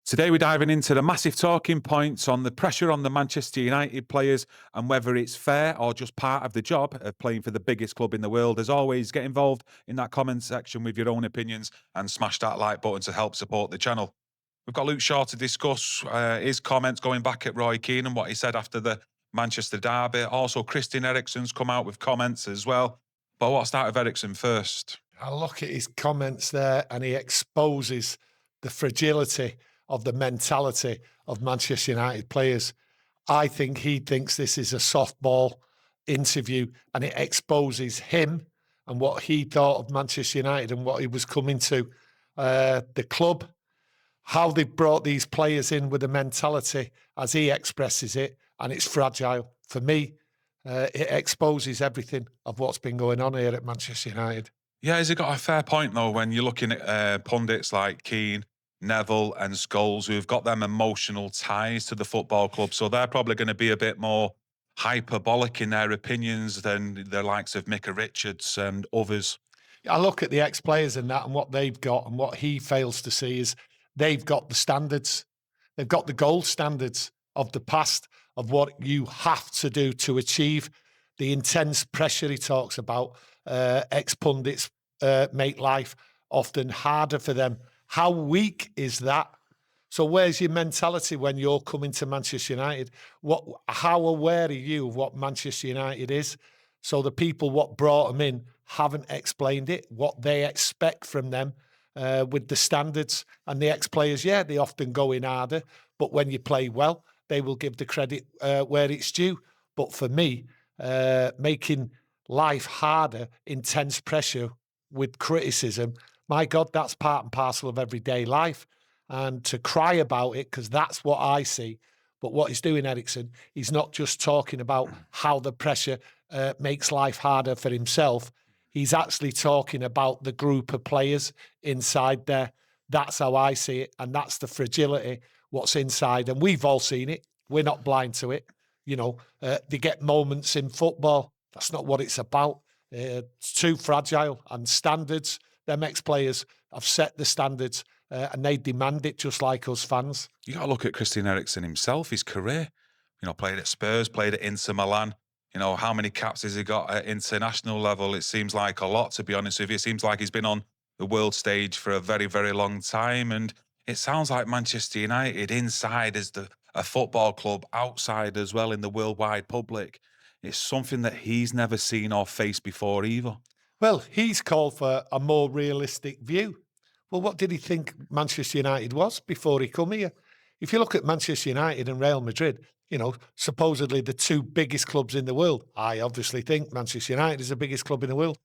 Today we're diving into the massive talking points on the pressure on the Manchester United players and whether it's fair or just part of the job of playing for the biggest club in the world. As always, get involved in that comment section with your own opinions and smash that like button to help support the channel. We've got Luke Shaw to discuss his comments going back at Roy Keane and what he said after the Manchester derby. Also, Christian Eriksen's come out with comments as well. But I'll start with Eriksen first. I look at his comments there and he exposes the fragility of the mentality of Manchester United players. I think he thinks this is a softball interview and it exposes him and what he thought of Manchester United and what he was coming to. The club, how they've brought these players in with a mentality as he expresses it, and it's fragile. For me, it exposes everything of what's been going on here at Manchester United. Yeah, has he got a fair point, though, when you're looking at pundits like Keane, Neville and Scholes, who've got them emotional ties to the football club, so they're probably going to be a bit more hyperbolic in their opinions than the likes of Micah Richards and others. I look at the ex-players and that and what they've got, and what he fails to see is they've got the standards. They've got the gold standards of the past, of what you have to do to achieve. The intense pressure he talks about, ex-pundits make life often harder for them. How weak is that? So where's your mentality when you're coming to Manchester United? How aware are you of what Manchester United is? So the people what brought them in haven't explained it, what they expect from them with the standards. And the ex-players, yeah, they often go in harder, but when you play well, they will give the credit where it's due. But for me, making life harder, intense pressure with criticism, my God, that's part and parcel of everyday life. And to cry about it, because that's what I see. But what he's doing, Eriksen, he's not just talking about how the pressure makes life harder for himself. He's actually talking about the group of players inside there. That's how I see it. And that's the fragility, what's inside. And we've all seen it. We're not blind to it. You know, they get moments in football. That's not what it's about. It's too fragile. And standards, them ex-players have set the standards and they demand it just like us fans. You got to look at Christian Eriksen himself, his career. You know, played at Spurs, played at Inter Milan. You know, how many caps has he got at international level? It seems like a lot, to be honest with you. It seems like he's been on the world stage for a very, very long time. And it sounds like Manchester United inside is a football club, outside as well in the worldwide public. It's something that he's never seen or faced before either. Well, he's called for a more realistic view. Well, what did he think Manchester United was before he come here? If you look at Manchester United and Real Madrid, you know, supposedly the two biggest clubs in the world. I obviously think Manchester United is the biggest club in the world.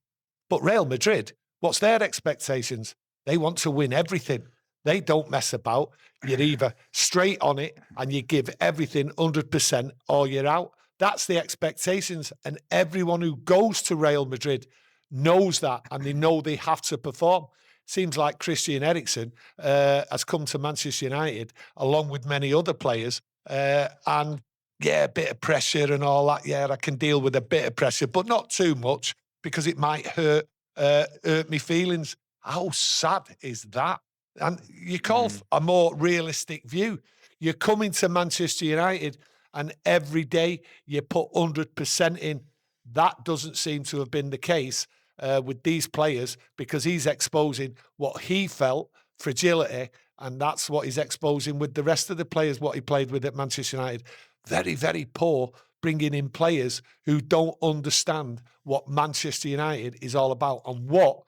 But Real Madrid, what's their expectations? They want to win everything. They don't mess about. You're either straight on it and you give everything 100% or you're out. That's the expectations. And everyone who goes to Real Madrid knows that, and they know they have to perform. Seems like Christian Eriksen has come to Manchester United along with many other players, and yeah, a bit of pressure and all that. Yeah, I can deal with a bit of pressure, but not too much because it might hurt me feelings. How sad is that? And you call for a more realistic view. You're coming to Manchester United and every day you put 100% in. That doesn't seem to have been the case with these players, because he's exposing what he felt, fragility, and that's what he's exposing with the rest of the players, what he played with at Manchester United. Very, very poor bringing in players who don't understand what Manchester United is all about and what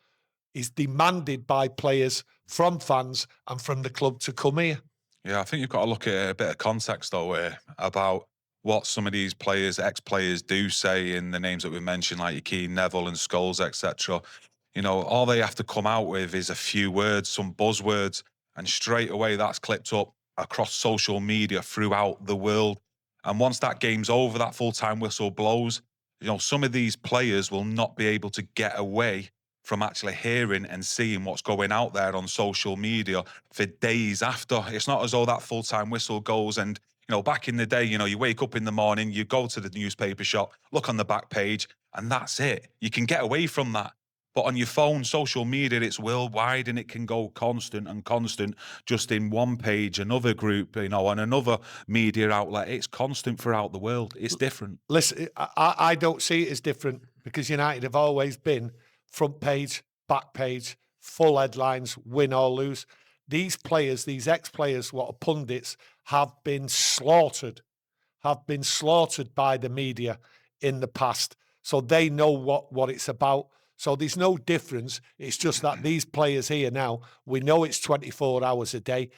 is demanded by players from fans and from the club to come here. Yeah, I think you've got to look at a bit of context, though, here about what some of these players, ex-players, do say in the names that we mentioned, like your Keane, Neville and Scholes, etc. You know, all they have to come out with is a few words, some buzzwords, and straight away that's clipped up across social media throughout the world. And once that game's over, that full-time whistle blows, you know, some of these players will not be able to get away from actually hearing and seeing what's going out there on social media for days after. It's not as though that full-time whistle goes and, you know, back in the day, you know, you wake up in the morning, you go to the newspaper shop, look on the back page, and that's it. You can get away from that. But on your phone, social media, it's worldwide and it can go constant and constant just in one page, another group, on another media outlet. It's constant throughout the world. It's different. Listen, I don't see it as different because United have always been front page, back page, full headlines, win or lose. These players, these ex-players, what are pundits, have been slaughtered by the media in the past. So they know what it's about. So there's no difference. It's just that these players here now, we know it's 24 hours a day,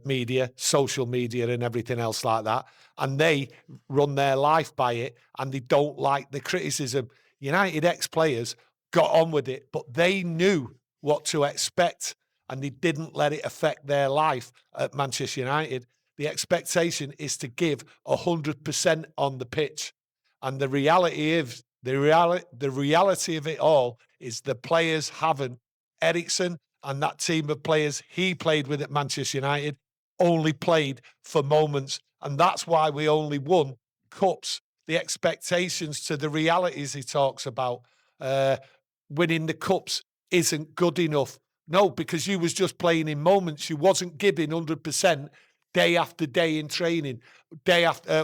media, social media and everything else like that. And they run their life by it and they don't like the criticism. United ex-players got on with it, but they knew what to expect and they didn't let it affect their life at Manchester United. The expectation is to give 100% on the pitch. And the reality of it all is the players haven't. Eriksen and that team of players he played with at Manchester United only played for moments. And that's why we only won cups. The expectations to the realities he talks about, winning the cups isn't good enough. No, because you was just playing in moments. You wasn't giving 100% day after day in training,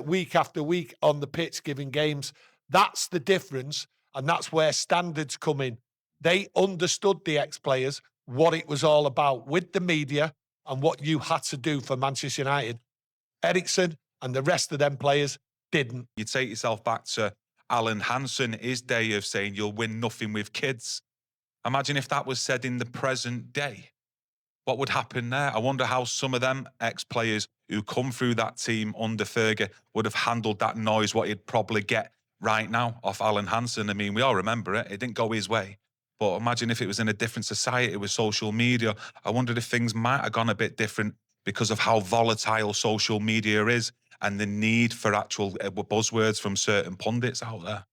week after week on the pitch, giving games. That's the difference, and that's where standards come in. They understood, the ex-players, what it was all about with the media and what you had to do for Manchester United. Eriksen and the rest of them players didn't. You take yourself back to Alan Hansen, his day of saying you'll win nothing with kids. Imagine if that was said in the present day. What would happen there? I wonder how some of them ex-players who come through that team under Fergie would have handled that noise, what he'd probably get right now off Alan Hansen. I mean, we all remember it. It didn't go his way. But imagine if it was in a different society with social media. I wondered if things might have gone a bit different because of how volatile social media is and the need for actual buzzwords from certain pundits out there.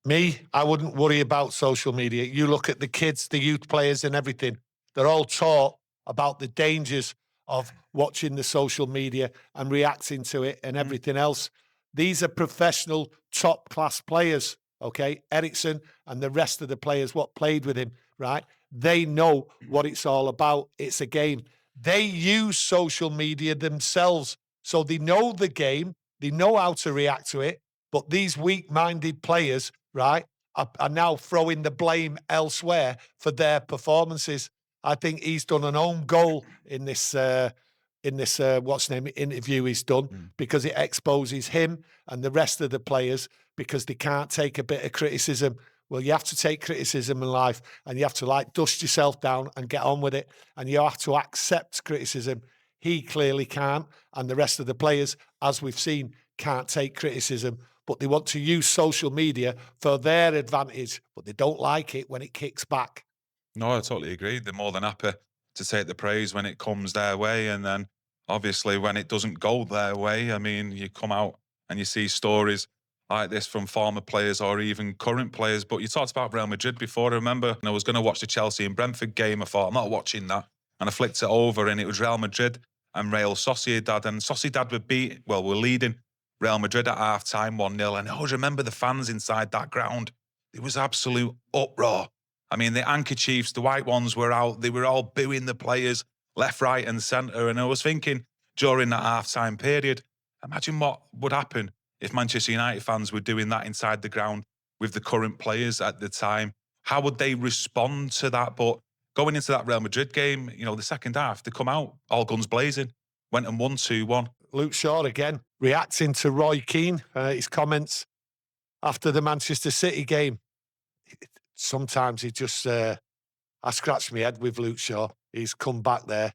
Me, I wouldn't worry about social media. You look at the kids, the youth players and everything. They're all taught about the dangers of watching the social media and reacting to it and everything else. These are professional, top-class players, okay? Eriksen and the rest of the players what played with him, right? They know what it's all about. It's a game. They use social media themselves, so they know the game. They know how to react to it. But these weak-minded players, right, are now throwing the blame elsewhere for their performances. I think he's done an own goal in this interview he's done because it exposes him and the rest of the players because they can't take a bit of criticism. Well, you have to take criticism in life and you have to dust yourself down and get on with it. And you have to accept criticism. He clearly can't. And the rest of the players, as we've seen, can't take criticism. But they want to use social media for their advantage, but they don't like it when it kicks back. No, I totally agree. They're more than happy to take the praise when it comes their way. And then obviously when it doesn't go their way, I mean, you come out and you see stories like this from former players or even current players. But you talked about Real Madrid before. I remember I was going to watch the Chelsea and Brentford game. I thought, I'm not watching that. And I flicked it over and it was Real Madrid and Real Sociedad. And Sociedad were leading Real Madrid at half-time 1-0. And I always remember the fans inside that ground. It was absolute uproar. I mean, the handkerchiefs, the white ones were out. They were all booing the players left, right and centre. And I was thinking during that half-time period, imagine what would happen if Manchester United fans were doing that inside the ground with the current players at the time. How would they respond to that? But going into that Real Madrid game, the second half, they come out all guns blazing, went and won 2-1. Luke Shaw again, reacting to Roy Keane, his comments after the Manchester City game. Sometimes he just, I scratched my head with Luke Shaw. He's come back there.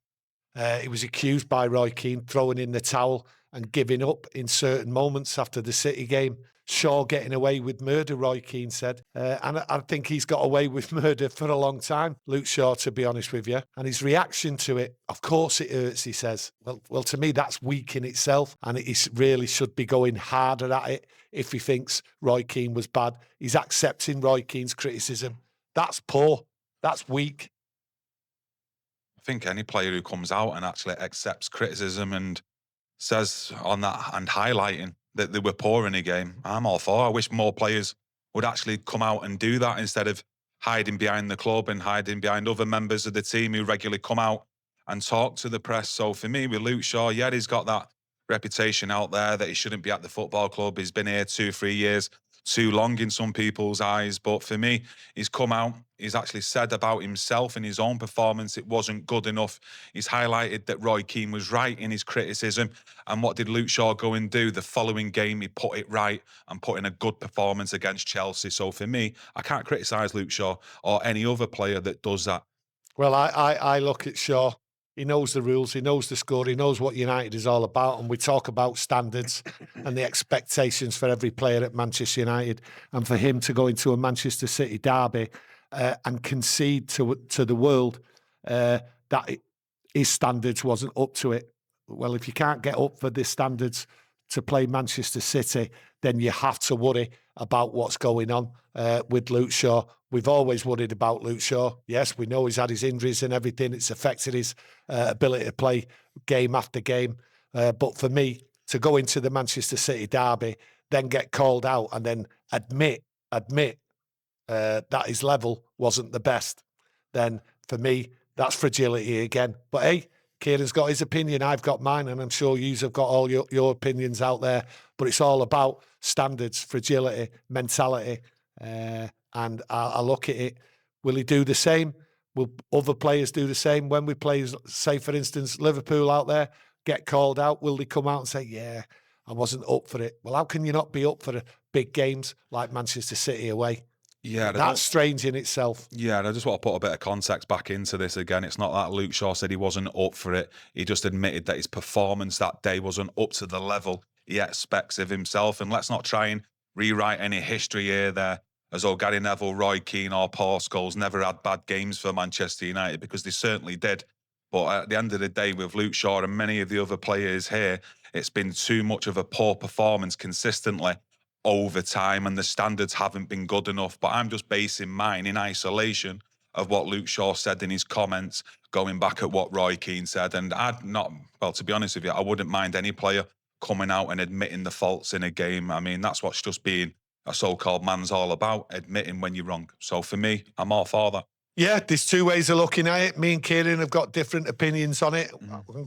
He was accused by Roy Keane throwing in the towel and giving up in certain moments after the City game. Shaw getting away with murder, Roy Keane said. And I think he's got away with murder for a long time, Luke Shaw, to be honest with you. And his reaction to it, of course it hurts, he says. Well, to me, that's weak in itself. And he really should be going harder at it if he thinks Roy Keane was bad. He's accepting Roy Keane's criticism. That's poor. That's weak. I think any player who comes out and actually accepts criticism and says on that and highlighting that they were poor in a game, I'm all for. I wish more players would actually come out and do that instead of hiding behind the club and hiding behind other members of the team who regularly come out and talk to the press. So for me, with Luke Shaw, yeah, he's got that reputation out there that he shouldn't be at the football club. He's been here 2-3 years, too long in some people's eyes. But for me, he's come out. He's actually said about himself in his own performance it wasn't good enough. He's highlighted that Roy Keane was right in his criticism. And what did Luke Shaw go and do? The following game, he put it right and put in a good performance against Chelsea. So for me, I can't criticise Luke Shaw or any other player that does that. Well, I look at Shaw. He knows the rules. He knows the score. He knows what United is all about. And we talk about standards and the expectations for every player at Manchester United. And for him to go into a Manchester City derby and concede to the world that his standards wasn't up to it. Well, if you can't get up for the standards to play Manchester City, then you have to worry about what's going on with Luke Shaw. We've always worried about Luke Shaw. Yes, we know he's had his injuries and everything. It's affected his ability to play game after game. But for me, to go into the Manchester City derby, then get called out and then admit that his level wasn't the best, then for me, that's fragility again. But hey, Kieran's got his opinion, I've got mine, and I'm sure you've got all your opinions out there. But it's all about standards, fragility, mentality. And I look at it, will he do the same? Will other players do the same? When we play, say, for instance, Liverpool out there, get called out, will they come out and say, yeah, I wasn't up for it? Well, how can you not be up for big games like Manchester City away? Yeah, that's strange in itself. Yeah, and I just want to put a bit of context back into this again. It's not that Luke Shaw said he wasn't up for it. He just admitted that his performance that day wasn't up to the level he expects of himself. And let's not try and rewrite any history here there, as though Gary Neville, Roy Keane or Paul Scholes never had bad games for Manchester United, because they certainly did. But at the end of the day, with Luke Shaw and many of the other players here, it's been too much of a poor performance consistently over time, and the standards haven't been good enough. But I'm just basing mine in isolation of what Luke Shaw said in his comments, going back at what Roy Keane said. And I'd not, well, to be honest with you, I wouldn't mind any player coming out and admitting the faults in a game. I mean, that's what's just being a so-called man's all about, admitting when you're wrong. So for me, I'm all for that. Yeah, there's two ways of looking at it. Me and Kieran have got different opinions on it,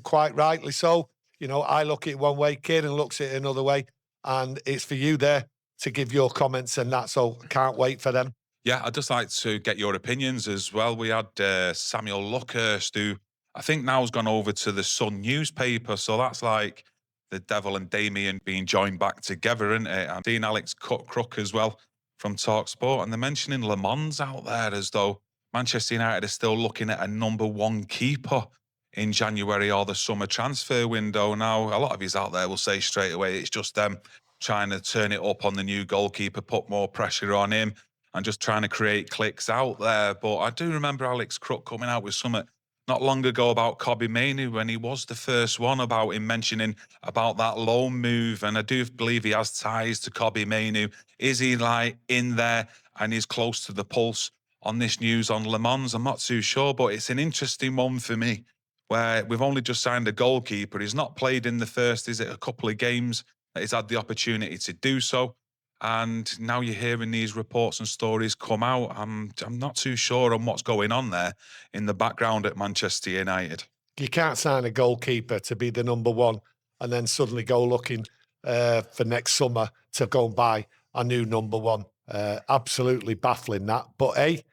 quite rightly so. You know, I look at it one way, Kieran looks at it another way, and it's for you there to give your comments and that, so can't wait for them. Yeah, I'd just like to get your opinions as well. We had Samuel Luckhurst, who I think now has gone over to the Sun newspaper, so that's like the Devil and Damien being joined back together, isn't it? I'm seeing Alex Crook as well from TalkSport, and they're mentioning Le Mans out there as though Manchester United are still looking at a number one keeper in January or the summer transfer window. Now, a lot of yous out there will say straight away it's just them trying to turn it up on the new goalkeeper, put more pressure on him, and just trying to create clicks out there. But I do remember Alex Crook coming out with something not long ago about Kobbie Mainoo, when he was the first one, about him mentioning about that loan move. And I do believe he has ties to Kobbie Mainoo. Is he like in there and is close to the pulse on this news on Le Mans? I'm not too sure, but it's an interesting one for me, where we've only just signed a goalkeeper. He's not played in the first, is it, a couple of games that he's had the opportunity to do so. And now you're hearing these reports and stories come out. I'm not too sure on what's going on there in the background at Manchester United. You can't sign a goalkeeper to be the number one and then suddenly go looking for next summer to go and buy a new number one. Absolutely baffling that. But hey,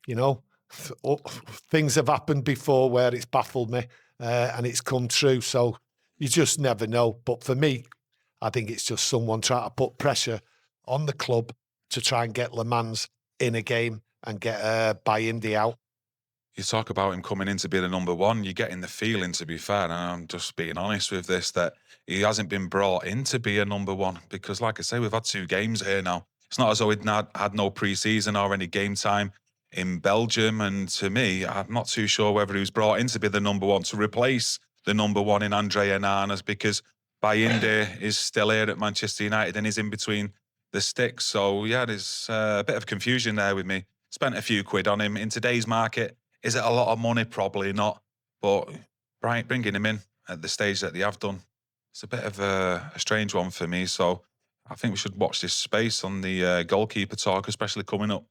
you know, things have happened before where it's baffled me and it's come true. So you just never know. But for me, I think it's just someone trying to put pressure on the club to try and get Le Mans in a game and get Bayindi out. You talk about him coming in to be the number one, you're getting the feeling, to be fair, and I'm just being honest with this, that he hasn't been brought in to be a number one, because like I say, we've had 2 games here now. It's not as though he'd had no pre-season or any game time in Belgium, and to me, I'm not too sure whether he was brought in to be the number one, to replace the number one in Andre Hernanes, because Bayindi is still here at Manchester United and is in between the sticks. So yeah, there's a bit of confusion there with me. Spent a few quid on him. In today's market, is it a lot of money? Probably not. But bringing him in at the stage that they have done, it's a bit of a strange one for me. So I think we should watch this space on the goalkeeper talk, especially coming up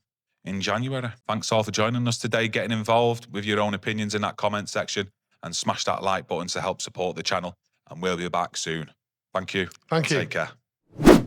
in January. Thanks all for joining us today, getting involved with your own opinions in that comment section, and smash that like button to help support the channel. And we'll be back soon. Thank you. Thank you. Take care.